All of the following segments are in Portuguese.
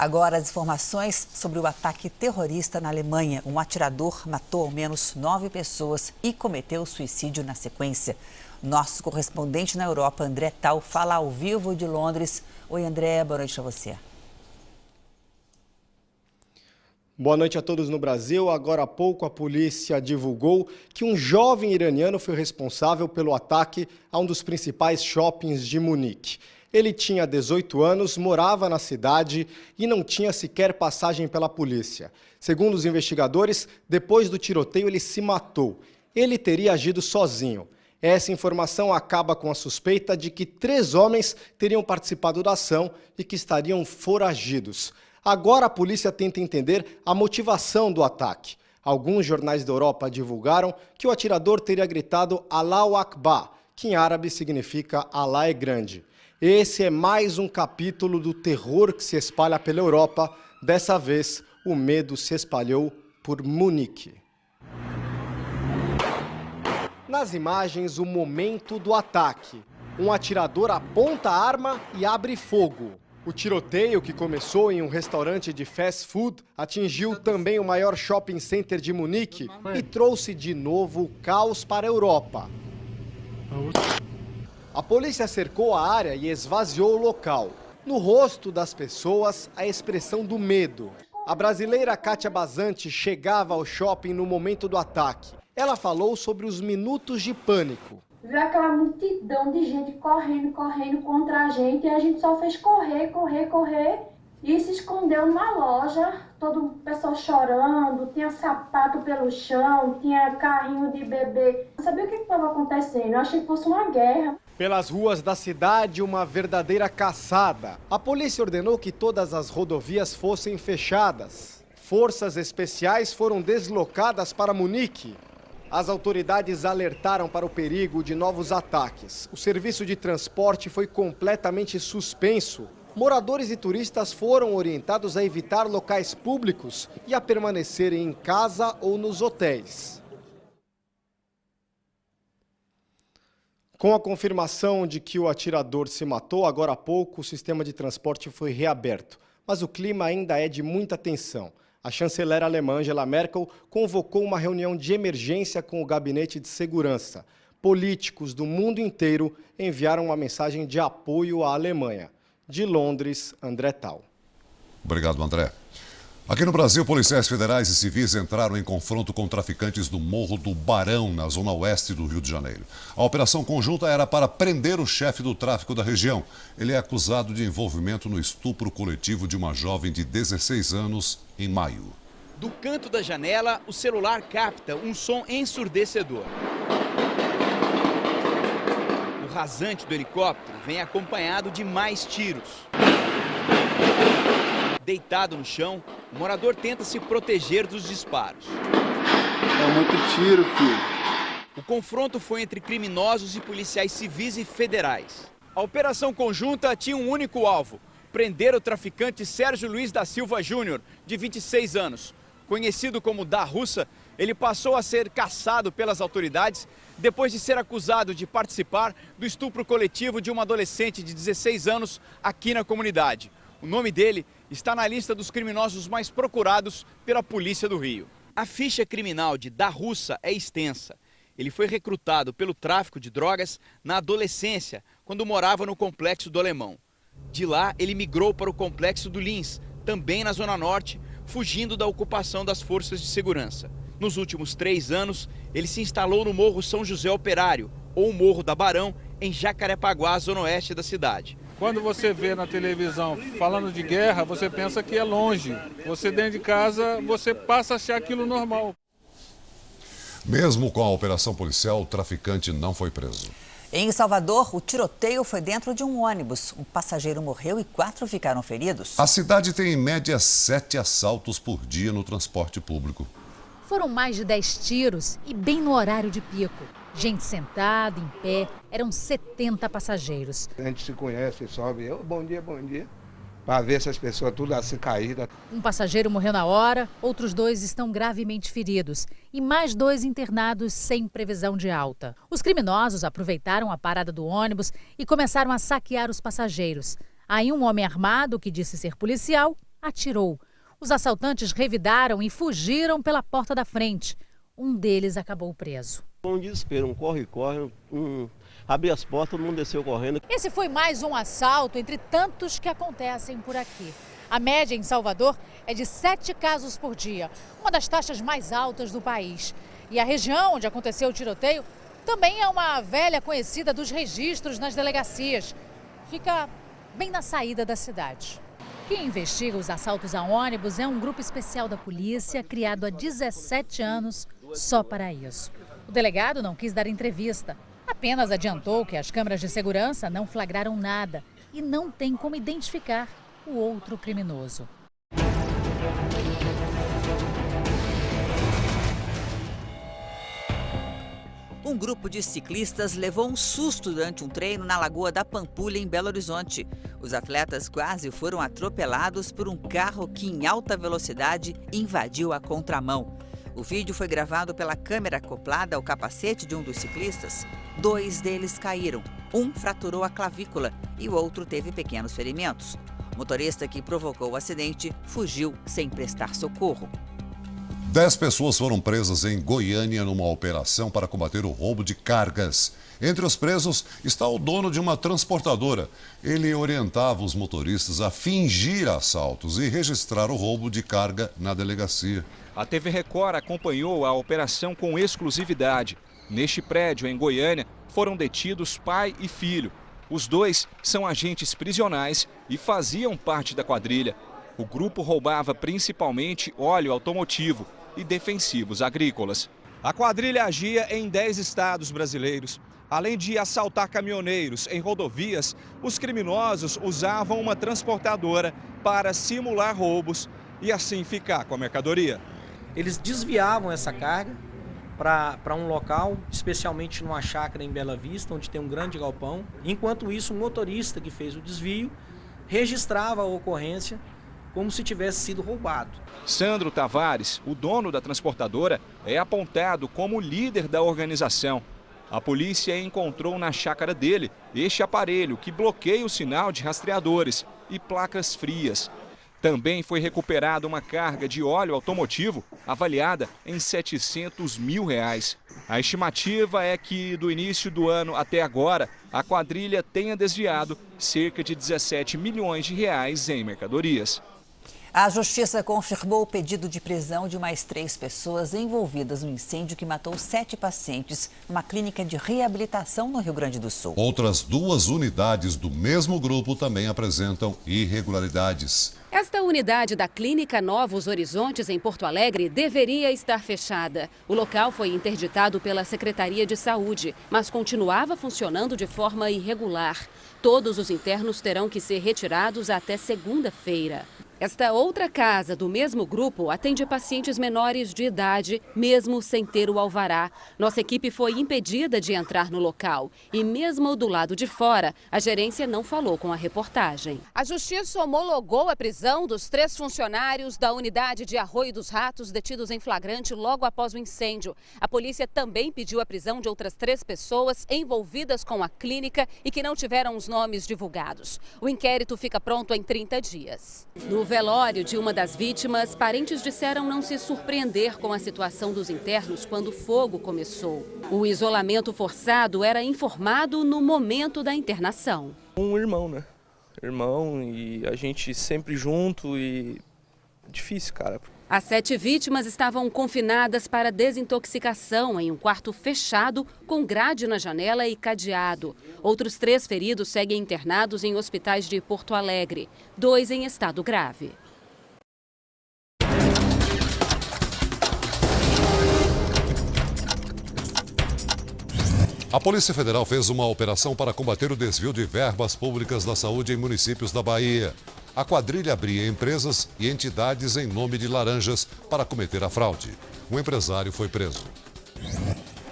Agora as informações sobre o ataque terrorista na Alemanha. Um atirador matou ao menos 9 pessoas e cometeu suicídio na sequência. Nosso correspondente na Europa, André Tal, fala ao vivo de Londres. Oi, André, boa noite a você. Boa noite a todos no Brasil. Agora há pouco a polícia divulgou que um jovem iraniano foi responsável pelo ataque a um dos principais shoppings de Munique. Ele tinha 18 anos, morava na cidade e não tinha sequer passagem pela polícia. Segundo os investigadores, depois do tiroteio ele se matou. Ele teria agido sozinho. Essa informação acaba com a suspeita de que 3 homens teriam participado da ação e que estariam foragidos. Agora a polícia tenta entender a motivação do ataque. Alguns jornais da Europa divulgaram que o atirador teria gritado Allahu Akbar, que em árabe significa Allah é grande. Esse é mais um capítulo do terror que se espalha pela Europa. Dessa vez, o medo se espalhou por Munique. Nas imagens, o momento do ataque. Um atirador aponta a arma e abre fogo. O tiroteio, que começou em um restaurante de fast food, atingiu também o maior shopping center de Munique e trouxe de novo o caos para a Europa. A polícia cercou a área e esvaziou o local. No rosto das pessoas, a expressão do medo. A brasileira Kátia Bazante chegava ao shopping no momento do ataque. Ela falou sobre os minutos de pânico. Viu aquela multidão de gente correndo contra a gente e a gente só fez correr e se escondeu numa loja, todo o pessoal chorando, tinha sapato pelo chão, tinha carrinho de bebê. Não sabia o que estava acontecendo, eu achei que fosse uma guerra. Pelas ruas da cidade, uma verdadeira caçada. A polícia ordenou que todas as rodovias fossem fechadas. Forças especiais foram deslocadas para Munique. As autoridades alertaram para o perigo de novos ataques. O serviço de transporte foi completamente suspenso. Moradores e turistas foram orientados a evitar locais públicos e a permanecerem em casa ou nos hotéis. Com a confirmação de que o atirador se matou, agora há pouco o sistema de transporte foi reaberto. Mas o clima ainda é de muita tensão. A chanceler alemã Angela Merkel convocou uma reunião de emergência com o gabinete de segurança. Políticos do mundo inteiro enviaram uma mensagem de apoio à Alemanha. De Londres, André Tal. Obrigado, André. Aqui no Brasil, policiais federais e civis entraram em confronto com traficantes do Morro do Barão, na zona oeste do Rio de Janeiro. A operação conjunta era para prender o chefe do tráfico da região. Ele é acusado de envolvimento no estupro coletivo de uma jovem de 16 anos em maio. Do canto da janela, o celular capta um som ensurdecedor. O rasante do helicóptero vem acompanhado de mais tiros. Deitado no chão, o morador tenta se proteger dos disparos. É muito tiro, filho. O confronto foi entre criminosos e policiais civis e federais. A operação conjunta tinha um único alvo: prender o traficante Sérgio Luiz da Silva Júnior, de 26 anos. Conhecido como Da Russa, ele passou a ser caçado pelas autoridades depois de ser acusado de participar do estupro coletivo de uma adolescente de 16 anos aqui na comunidade. O nome dele está na lista dos criminosos mais procurados pela Polícia do Rio. A ficha criminal de Da Russa é extensa. Ele foi recrutado pelo tráfico de drogas na adolescência, quando morava no Complexo do Alemão. De lá, ele migrou para o Complexo do Lins, também na Zona Norte, fugindo da ocupação das forças de segurança. Nos últimos 3 anos, ele se instalou no Morro São José Operário, ou Morro da Barão, em Jacarepaguá, zona oeste da cidade. Quando você vê na televisão falando de guerra, você pensa que é longe. Você dentro de casa, você passa a achar aquilo normal. Mesmo com a operação policial, o traficante não foi preso. Em Salvador, o tiroteio foi dentro de um ônibus. Um passageiro morreu e 4 ficaram feridos. A cidade tem em média 7 assaltos por dia no transporte público. Foram mais de 10 tiros e bem no horário de pico. Gente sentada, em pé, eram 70 passageiros. A gente se conhece, sobe, bom dia, para ver se as pessoas tudo assim caídas. Um passageiro morreu na hora, outros 2 estão gravemente feridos e mais 2 internados sem previsão de alta. Os criminosos aproveitaram a parada do ônibus e começaram a saquear os passageiros. Aí um homem armado, que disse ser policial, atirou. Os assaltantes revidaram e fugiram pela porta da frente. Um deles acabou preso. Foi um desespero, um corre-corre, abri as portas, todo mundo desceu correndo. Esse foi mais um assalto entre tantos que acontecem por aqui. A média em Salvador é de 7 casos por dia, uma das taxas mais altas do país. E a região onde aconteceu o tiroteio também é uma velha conhecida dos registros nas delegacias. Fica bem na saída da cidade. Quem investiga os assaltos a ônibus é um grupo especial da polícia, criado há 17 anos só para isso. O delegado não quis dar entrevista, apenas adiantou que as câmeras de segurança não flagraram nada e não tem como identificar o outro criminoso. Um grupo de ciclistas levou um susto durante um treino na Lagoa da Pampulha, em Belo Horizonte. Os atletas quase foram atropelados por um carro que, em alta velocidade, invadiu a contramão. O vídeo foi gravado pela câmera acoplada ao capacete de um dos ciclistas. 2 deles caíram. Um fraturou a clavícula e o outro teve pequenos ferimentos. O motorista que provocou o acidente fugiu sem prestar socorro. 10 pessoas foram presas em Goiânia numa operação para combater o roubo de cargas. Entre os presos está o dono de uma transportadora. Ele orientava os motoristas a fingir assaltos e registrar o roubo de carga na delegacia. A TV Record acompanhou a operação com exclusividade. Neste prédio, em Goiânia, foram detidos pai e filho. Os 2 são agentes prisionais e faziam parte da quadrilha. O grupo roubava principalmente óleo automotivo e defensivos agrícolas. A quadrilha agia em 10 estados brasileiros. Além de assaltar caminhoneiros em rodovias, os criminosos usavam uma transportadora para simular roubos e assim ficar com a mercadoria. Eles desviavam essa carga para um local, especialmente numa chácara em Bela Vista, onde tem um grande galpão. Enquanto isso, o motorista que fez o desvio registrava a ocorrência como se tivesse sido roubado. Sandro Tavares, o dono da transportadora, é apontado como líder da organização. A polícia encontrou na chácara dele este aparelho que bloqueia o sinal de rastreadores e placas frias. Também foi recuperada uma carga de óleo automotivo avaliada em R$700 mil. A estimativa é que, do início do ano até agora, a quadrilha tenha desviado cerca de R$17 milhões em mercadorias. A Justiça confirmou o pedido de prisão de mais 3 pessoas envolvidas no incêndio que matou 7 pacientes numa clínica de reabilitação no Rio Grande do Sul. Outras 2 unidades do mesmo grupo também apresentam irregularidades. Esta unidade da Clínica Novos Horizontes, em Porto Alegre, deveria estar fechada. O local foi interditado pela Secretaria de Saúde, mas continuava funcionando de forma irregular. Todos os internos terão que ser retirados até segunda-feira. Esta outra casa do mesmo grupo atende pacientes menores de idade, mesmo sem ter o alvará. Nossa equipe foi impedida de entrar no local. E mesmo do lado de fora, a gerência não falou com a reportagem. A Justiça homologou a prisão dos 3 funcionários da unidade de Arroio dos Ratos detidos em flagrante logo após o incêndio. A polícia também pediu a prisão de outras 3 pessoas envolvidas com a clínica e que não tiveram os nomes divulgados. O inquérito fica pronto em 30 dias. No velório de uma das vítimas, parentes disseram não se surpreender com a situação dos internos quando o fogo começou. O isolamento forçado era informado no momento da internação. Um irmão, né? Irmão, e a gente sempre junto e difícil, cara. As 7 vítimas estavam confinadas para desintoxicação em um quarto fechado, com grade na janela e cadeado. Outros 3 feridos seguem internados em hospitais de Porto Alegre, 2 em estado grave. A Polícia Federal fez uma operação para combater o desvio de verbas públicas da saúde em municípios da Bahia. A quadrilha abria empresas e entidades em nome de laranjas para cometer a fraude. Um empresário foi preso.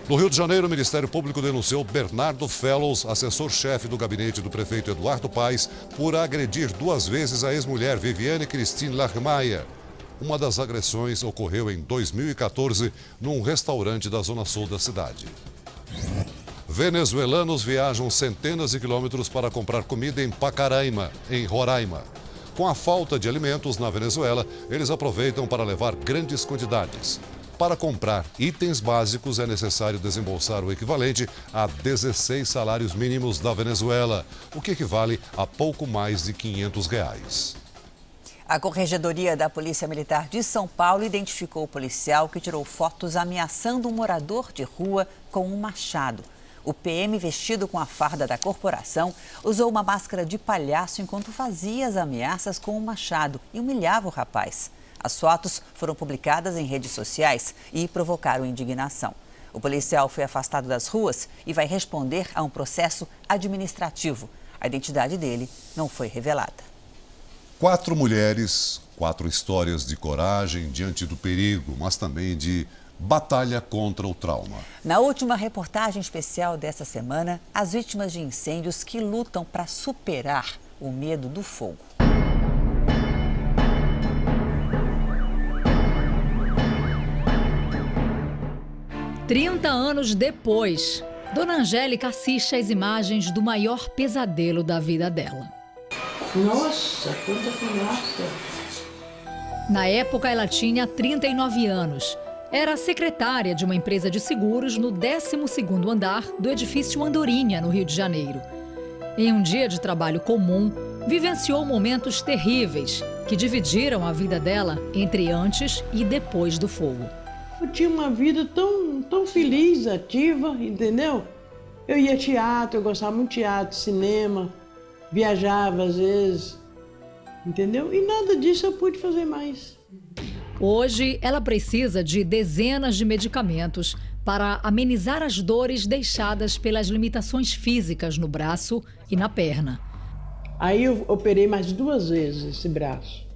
No Rio de Janeiro, o Ministério Público denunciou Bernardo Fellows, assessor-chefe do gabinete do prefeito Eduardo Paes, por agredir 2 vezes a ex-mulher Viviane Christine Lachmeier. Uma das agressões ocorreu em 2014 num restaurante da zona sul da cidade. Venezuelanos viajam centenas de quilômetros para comprar comida em Pacaraima, em Roraima. Com a falta de alimentos na Venezuela, eles aproveitam para levar grandes quantidades. Para comprar itens básicos é necessário desembolsar o equivalente a 16 salários mínimos da Venezuela, o que equivale a pouco mais de R$500. A Corregedoria da Polícia Militar de São Paulo identificou o policial que tirou fotos ameaçando um morador de rua com um machado. O PM, vestido com a farda da corporação, usou uma máscara de palhaço enquanto fazia as ameaças com o machado e humilhava o rapaz. As fotos foram publicadas em redes sociais e provocaram indignação. O policial foi afastado das ruas e vai responder a um processo administrativo. A identidade dele não foi revelada. 4 mulheres, 4 histórias de coragem diante do perigo, mas também de batalha contra o trauma. Na última reportagem especial dessa semana, as vítimas de incêndios que lutam para superar o medo do fogo. "30 anos depois, Dona Angélica assiste às imagens do maior pesadelo da vida dela. Nossa, quanta fumaça! Na época, ela tinha 39 anos. Era secretária de uma empresa de seguros no 12º andar do edifício Andorinha, no Rio de Janeiro. Em um dia de trabalho comum, vivenciou momentos terríveis que dividiram a vida dela entre antes e depois do fogo. Eu tinha uma vida tão feliz, ativa, entendeu? Eu ia a teatro, eu gostava muito de teatro, cinema, viajava às vezes, entendeu? E nada disso eu pude fazer mais. Hoje, ela precisa de dezenas de medicamentos para amenizar as dores deixadas pelas limitações físicas no braço e na perna. Aí eu operei mais 2 vezes esse braço.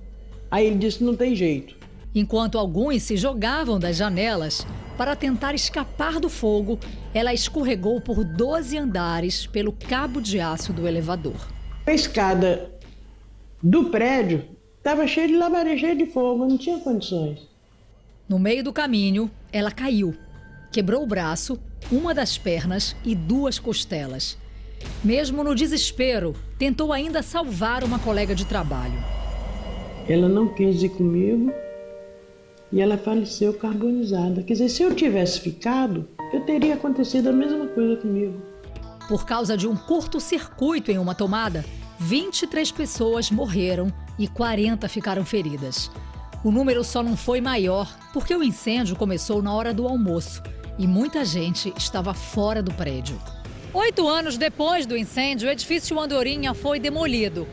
Aí ele disse que não tem jeito. Enquanto alguns se jogavam das janelas para tentar escapar do fogo, ela escorregou por 12 andares pelo cabo de aço do elevador. A escada do prédio estava cheia de labareda, cheia de fogo, não tinha condições. No meio do caminho, ela caiu. Quebrou o braço, uma das pernas e 2 costelas. Mesmo no desespero, tentou ainda salvar uma colega de trabalho. Ela não quis ir comigo e ela faleceu carbonizada. Quer dizer, se eu tivesse ficado, eu teria acontecido a mesma coisa comigo. Por causa de um curto-circuito em uma tomada, 23 pessoas morreram e 40 ficaram feridas. O número só não foi maior porque o incêndio começou na hora do almoço e muita gente estava fora do prédio. 8 anos depois do incêndio, o edifício Andorinha foi demolido.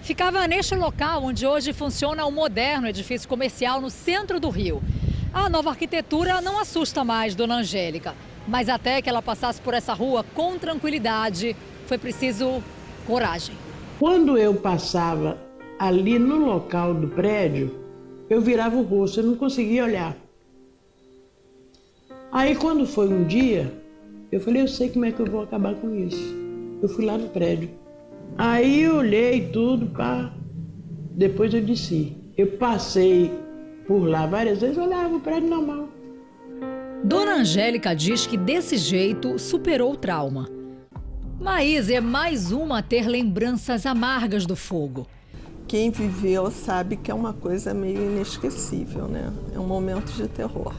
Ficava neste local onde hoje funciona o moderno edifício comercial no centro do Rio. A nova arquitetura não assusta mais Dona Angélica, mas até que ela passasse por essa rua com tranquilidade, foi preciso coragem. Quando eu passava ali no local do prédio, eu virava o rosto, eu não conseguia olhar. Aí quando foi um dia, eu falei, eu sei como é que eu vou acabar com isso. Eu fui lá no prédio. Aí eu olhei tudo, pá. Depois eu desci. Eu passei por lá várias vezes, olhava o prédio normal. Dona Angélica diz que desse jeito superou o trauma. Maísa é mais uma a ter lembranças amargas do fogo. Quem viveu sabe que é uma coisa meio inesquecível, né? É um momento de terror.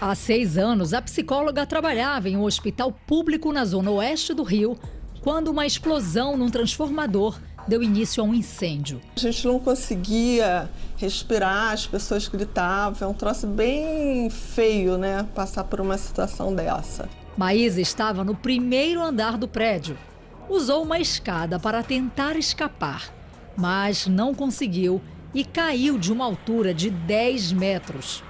Há 6 anos, a psicóloga trabalhava em um hospital público na zona oeste do Rio, quando uma explosão num transformador deu início a um incêndio. A gente não conseguia respirar, as pessoas gritavam, é um troço bem feio, né? Passar por uma situação dessa. Maísa estava no 1º andar do prédio. Usou uma escada para tentar escapar, mas não conseguiu e caiu de uma altura de 10 metros.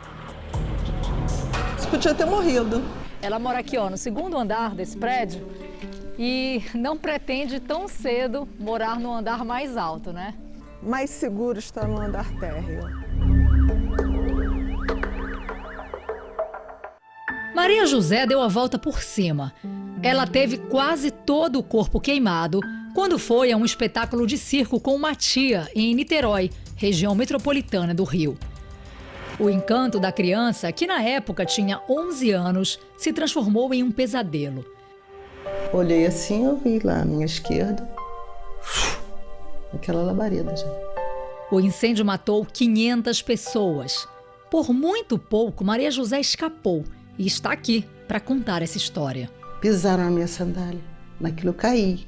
Você podia ter morrido. Ela mora aqui, ó, no 2º andar desse prédio e não pretende tão cedo morar no andar mais alto, né? Mais seguro estar no andar térreo. Maria José deu a volta por cima. Ela teve quase todo o corpo queimado quando foi a um espetáculo de circo com uma tia em Niterói, região metropolitana do Rio. O encanto da criança, que na época tinha 11 anos, se transformou em um pesadelo. Olhei assim, eu vi lá à minha esquerda aquela labareda, gente. O incêndio matou 500 pessoas. Por muito pouco, Maria José escapou e está aqui para contar essa história. Pisaram na minha sandália, naquilo eu caí.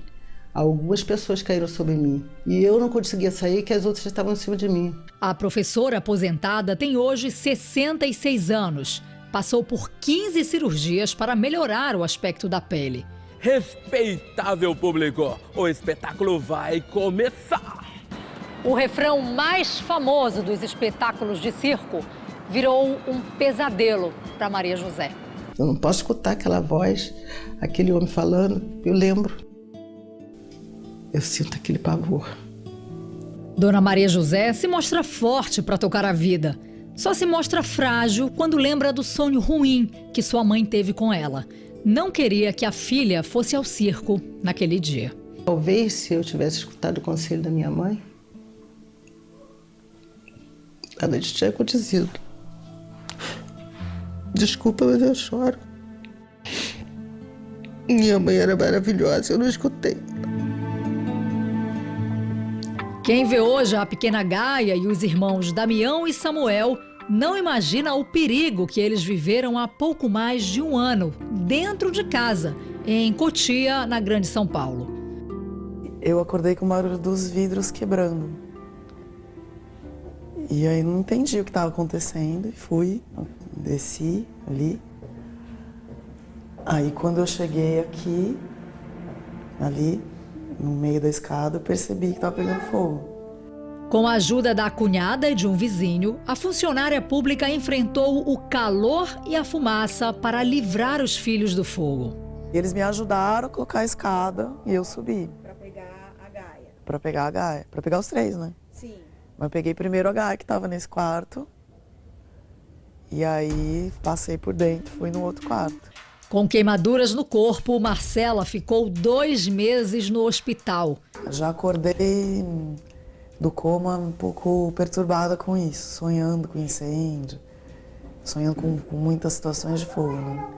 Algumas pessoas caíram sobre mim e eu não conseguia sair, que as outras estavam em cima de mim. A professora aposentada tem hoje 66 anos. Passou por 15 cirurgias para melhorar o aspecto da pele. Respeitável público, o espetáculo vai começar. O refrão mais famoso dos espetáculos de circo virou um pesadelo para Maria José. Eu não posso escutar aquela voz, aquele homem falando, eu lembro. Eu sinto aquele pavor. Dona Maria José se mostra forte para tocar a vida. Só se mostra frágil quando lembra do sonho ruim que sua mãe teve com ela. Não queria que a filha fosse ao circo naquele dia. Talvez se eu tivesse escutado o conselho da minha mãe, nada disso tinha acontecido. Desculpa, mas eu choro. Minha mãe era maravilhosa, eu não escutei. Quem vê hoje a pequena Gaia e os irmãos Damião e Samuel não imagina o perigo que eles viveram há pouco mais de um ano, dentro de casa, em Cotia, na Grande São Paulo. Eu acordei com o barulho dos vidros quebrando. E aí não entendi o que estava acontecendo e fui, desci ali. Aí quando eu cheguei aqui, ali, no meio da escada, eu percebi que estava pegando fogo. Com a ajuda da cunhada e de um vizinho, a funcionária pública enfrentou o calor e a fumaça para livrar os filhos do fogo. Eles me ajudaram a colocar a escada e eu subi. Para pegar a Gaia? Para pegar a Gaia. Para pegar os três, né? Sim. Mas eu peguei primeiro a Gaia, que estava nesse quarto. E aí passei por dentro, fui no outro quarto. Com queimaduras no corpo, Marcela ficou 2 meses no hospital. Já acordei do coma um pouco perturbada com isso, sonhando com incêndio, sonhando com muitas situações de fogo, né?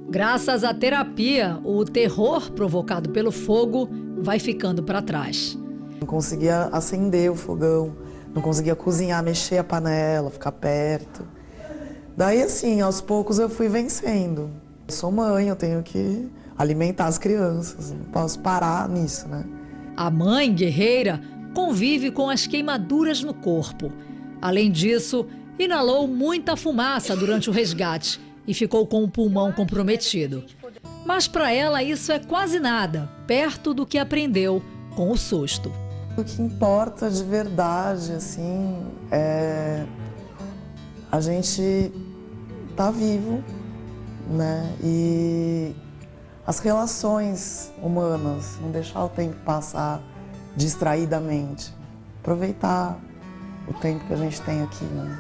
Graças à terapia, o terror provocado pelo fogo vai ficando para trás. Não conseguia acender o fogão, não conseguia cozinhar, mexer a panela, ficar perto. Daí, assim, aos poucos eu fui vencendo. Eu sou mãe, eu tenho que alimentar as crianças, não posso parar nisso, né? A mãe, guerreira, convive com as queimaduras no corpo. Além disso, inalou muita fumaça durante o resgate e ficou com o pulmão comprometido. Mas para ela isso é quase nada, perto do que aprendeu com o susto. O que importa de verdade, assim, é a gente tá vivo, né? E as relações humanas, não deixar o tempo passar distraidamente, aproveitar o tempo que a gente tem aqui, né?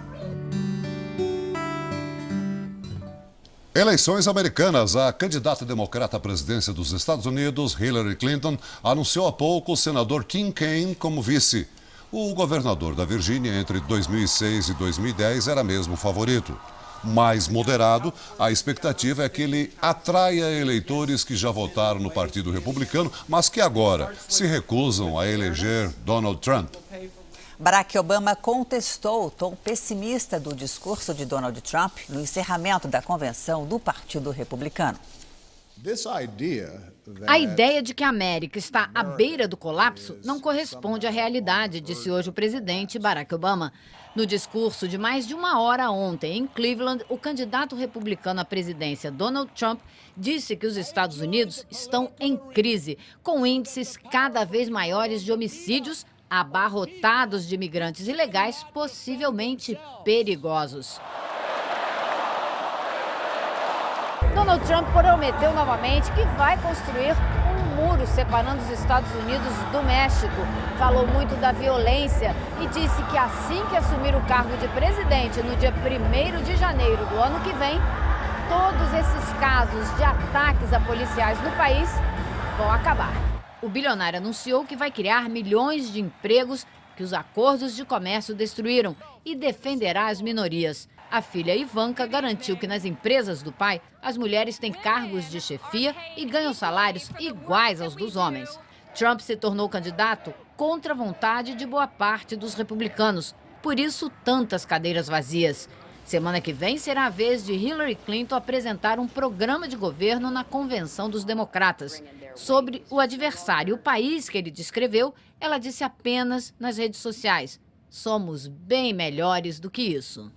Eleições americanas. A candidata democrata à presidência dos Estados Unidos, Hillary Clinton, anunciou há pouco o senador Tim Kaine como vice. O governador da Virgínia, entre 2006 e 2010, era mesmo o favorito. Mais moderado, a expectativa é que ele atraia eleitores que já votaram no Partido Republicano, mas que agora se recusam a eleger Donald Trump. Barack Obama contestou o tom pessimista do discurso de Donald Trump no encerramento da convenção do Partido Republicano. A ideia de que a América está à beira do colapso não corresponde à realidade, disse hoje o presidente Barack Obama. No discurso de mais de 1 hora ontem, em Cleveland, o candidato republicano à presidência, Donald Trump, disse que os Estados Unidos estão em crise, com índices cada vez maiores de homicídios, abarrotados de imigrantes ilegais, possivelmente perigosos. Donald Trump prometeu novamente que vai construir um muro separando os Estados Unidos do México. Falou muito da violência e disse que assim que assumir o cargo de presidente no dia 1º de janeiro do ano que vem, todos esses casos de ataques a policiais no país vão acabar. O bilionário anunciou que vai criar milhões de empregos que os acordos de comércio destruíram e defenderá as minorias. A filha Ivanka garantiu que nas empresas do pai, as mulheres têm cargos de chefia e ganham salários iguais aos dos homens. Trump se tornou candidato contra a vontade de boa parte dos republicanos. Por isso, tantas cadeiras vazias. Semana que vem será a vez de Hillary Clinton apresentar um programa de governo na convenção dos democratas. Sobre o adversário e o país que ele descreveu, ela disse apenas nas redes sociais: somos bem melhores do que isso.